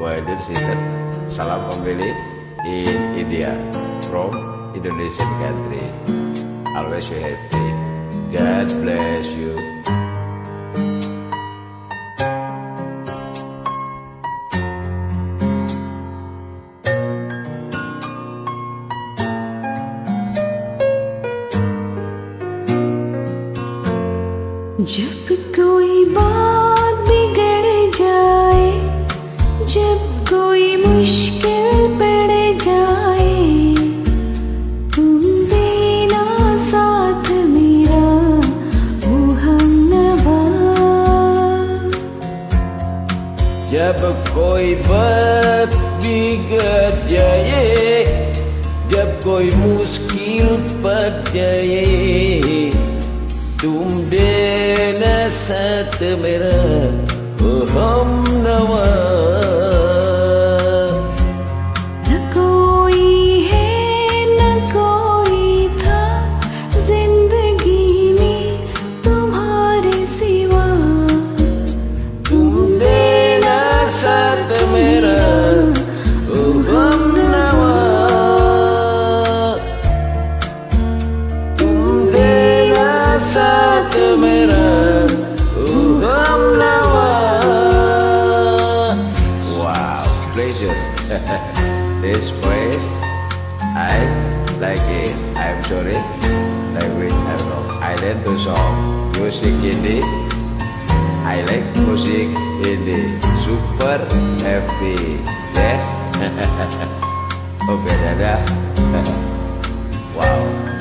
Well seated. Salam kembali in India from Indonesian country. Always you happy. God bless you. जब कोई बात बिगड़ जाए, जब कोई मुश्किल पड़ जाए, तुम देना साथ मेरा वो हमनवा। जब कोई बात बिगड़ जाए, जब कोई मुश्किल पड़ जाए, तुम देना साथ मेरा ओ हमनवा। न कोई है न कोई था जिंदगी में तुम्हारे सिवा, तुम देना साथ मेरा ओ हमनवा। तुम देना साथ मेरा ओ हमनवा। Wow, pleasure. This place I like it. I'm sorry, language I'm wrong. I learn to song music Hindi. I like music Hindi. Super happy. Yes. Okay, dadah. Wow.